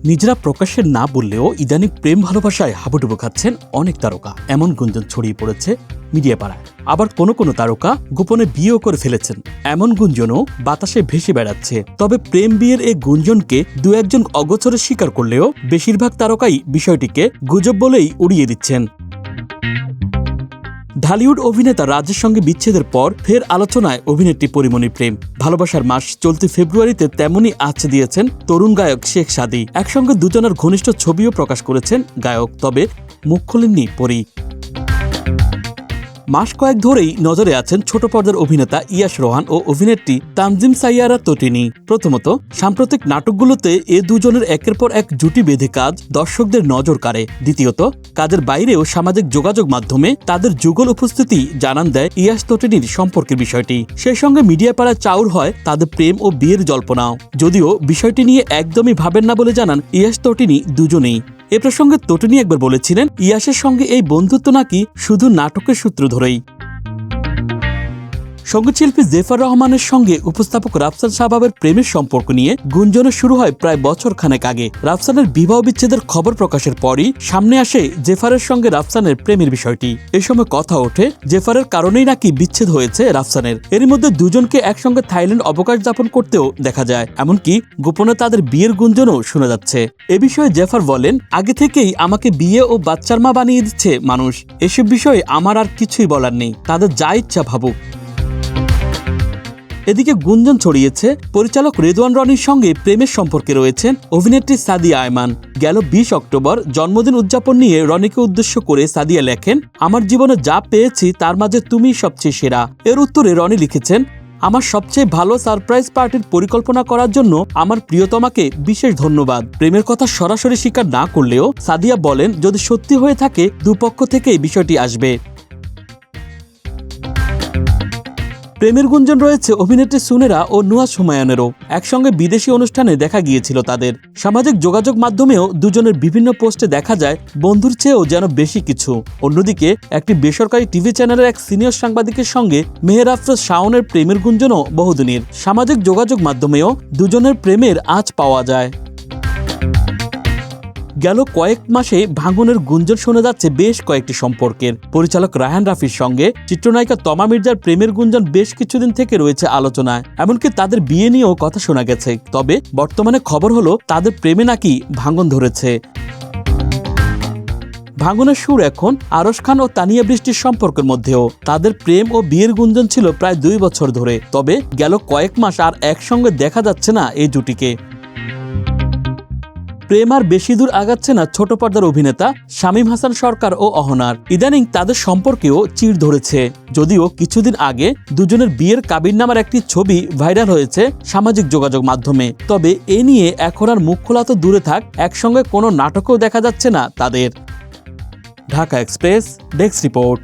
নিজেরা প্রকাশ্যে না বললেও ইদানিং প্রেম ভালোবাসায় হাবুডুবু খাচ্ছেন অনেক তারকা। এমন গুঞ্জন ছড়িয়ে পড়েছে মিডিয়া পাড়ায়। আবার কোনো কোনো তারকা গোপনে বিয়েও করে ফেলেছেন, এমন গুঞ্জনও বাতাসে ভেসে বেড়াচ্ছে। তবে প্রেম বিয়ের এই গুঞ্জনকে দু একজন অগোচরে স্বীকার করলেও বেশিরভাগ তারকাই বিষয়টিকে গুজব বলেই উড়িয়ে দিচ্ছেন। ঢালিউড অভিনেতা রাজের সঙ্গে বিচ্ছেদের পর ফের আলোচনায় অভিনেত্রী পরিমণির প্রেম। ভালোবাসার মাস চলতি ফেব্রুয়ারিতে তেমনই আঁচ দিয়েছেন তরুণ গায়ক শেখ সাদী। একসঙ্গে দুজনের ঘনিষ্ঠ ছবিও প্রকাশ করেছেন গায়ক, তবে মুখ খোলেননি পরি। মাস কয়েক ধরেই নজরে আছেন ছোট পর্দার অভিনেতা ইয়াশ রোহান ও অভিনেত্রী তানজিম সাইয়ারা তটিনী। প্রথমত, সাম্প্রতিক নাটকগুলোতে এ দুজনের একের পর এক জুটি বেঁধে কাজ দর্শকদের নজর কাড়ে। দ্বিতীয়ত, কাজের বাইরেও সামাজিক যোগাযোগ মাধ্যমে তাদের যুগল উপস্থিতি জানান দেয় ইয়াশ তটিনীর সম্পর্কের বিষয়টি। সেই সঙ্গে মিডিয়া পাড়ায় চাউর হয় তাদের প্রেম ও বিয়ের জল্পনাও, যদিও বিষয়টি নিয়ে একদমই ভাবেন না বলে জানান ইয়াশ তটিনী দুজনেই। এ প্রসঙ্গে তটিনী একবার বলেছিলেন, ইয়াশের সঙ্গে এই বন্ধুত্ব নাকি শুধু নাটকের সূত্র ধরেই। সঙ্গীতশিল্পী জেফার রহমানের সঙ্গে উপস্থাপক রাফসান শাহবাবের প্রেমের সম্পর্ক নিয়ে গুঞ্জন শুরু হয় প্রায় বছর খানেক আগে। রাফসানের বিবাহ বিচ্ছেদের খবর প্রকাশের পরই সামনে আসে জেফারের সঙ্গে রাফসানের প্রেমের বিষয়টি। এ সময় কথা ওঠে জেফারের কারণেই নাকি বিচ্ছেদ হয়েছে রাফসানের। এরই মধ্যে দুজনকে একসঙ্গে থাইল্যান্ড অবকাশ যাপন করতেও দেখা যায়, এমনকি গোপনে তাদের বিয়ের গুঞ্জনও শোনা যাচ্ছে। এ বিষয়ে জেফার বলেন, আগে থেকেই আমাকে বিয়ে ও বাচ্চার মা বানিয়ে দিচ্ছে মানুষ। এসব বিষয়ে আমার আর কিছুই বলার নেই, তাদের যা ইচ্ছা ভাবুক। এদিকে গুঞ্জন ছড়িয়েছে পরিচালক রেদওয়ান রনির সঙ্গে প্রেমের সম্পর্কে রয়েছেন অভিনেত্রী সাদিয়া আয়মান। গেল 20 অক্টোবর জন্মদিন উদযাপন নিয়ে রনিকে উদ্দেশ্য করে সাদিয়া লেখেন, আমার জীবনে যা পেয়েছি তার মাঝে তুমিই সবচেয়ে সেরা। এর উত্তরে রনি লিখেছেন, আমার সবচেয়ে ভালো সারপ্রাইজ পার্টির পরিকল্পনা করার জন্য আমার প্রিয়তমাকে বিশেষ ধন্যবাদ। প্রেমের কথা সরাসরি স্বীকার না করলেও সাদিয়া বলেন, যদি সত্যি হয়ে থাকে দুপক্ষ থেকেই বিষয়টি আসবে। প্রেমের গুঞ্জন রয়েছে অভিনেত্রী সুনেরা ও নুহা সুমায়ানেরও। একসঙ্গে বিদেশি অনুষ্ঠানে দেখা গিয়েছিল তাদের। সামাজিক যোগাযোগ মাধ্যমেও দুজনের বিভিন্ন পোস্টে দেখা যায় বন্ধুর চেয়েও যেন বেশি কিছু। অন্যদিকে একটি বেসরকারি টিভি চ্যানেলের এক সিনিয়র সাংবাদিকের সঙ্গে মেহের আফরোজ শাওনের প্রেমের গুঞ্জনও বহুদিনের। সামাজিক যোগাযোগ মাধ্যমেও দুজনের প্রেমের আঁচ পাওয়া যায়। গেল কয়েক মাসে ভাঙনের গুঞ্জন শোনা যাচ্ছে বেশ কয়েকটি সম্পর্কের। পরিচালক রায়হান রাফির সঙ্গে চিত্রনায়িকা তমা মির্জার প্রেমের গুঞ্জন বেশ কিছুদিন থেকে রয়েছে আলোচনায়, এমনকি তাদের বিয়ে নিয়েও কথা শোনা গেছে। তবে বর্তমানে খবর হলো তাদের প্রেমে নাকি ভাঙন ধরেছে। ভাঙনের সুর এখন আরশ খান ও তানিয়া বৃষ্টির সম্পর্কের মধ্যেও। তাদের প্রেম ও বিয়ের গুঞ্জন ছিল প্রায় 2 বছর ধরে, তবে গেল কয়েক মাস আর একসঙ্গে দেখা যাচ্ছে না এই জুটিকে। প্রেম আর বেশি দূর আগাচ্ছে না ছোট পর্দার অভিনেতা শামীম হাসান সরকার ও অহনার। ইদানিং তাদের সম্পর্কেও চিড় ধরেছে। যদিও কিছুদিন আগে দুজনের বিয়ের কাবিননামার একটি ছবি ভাইরাল হয়েছে সামাজিক যোগাযোগ মাধ্যমে। তবে এ নিয়ে এখন আর মুখ খোলা তো দূরে থাক, একসঙ্গে কোনো নাটকেও দেখা যাচ্ছে না তাদের। Dhaka express desk report.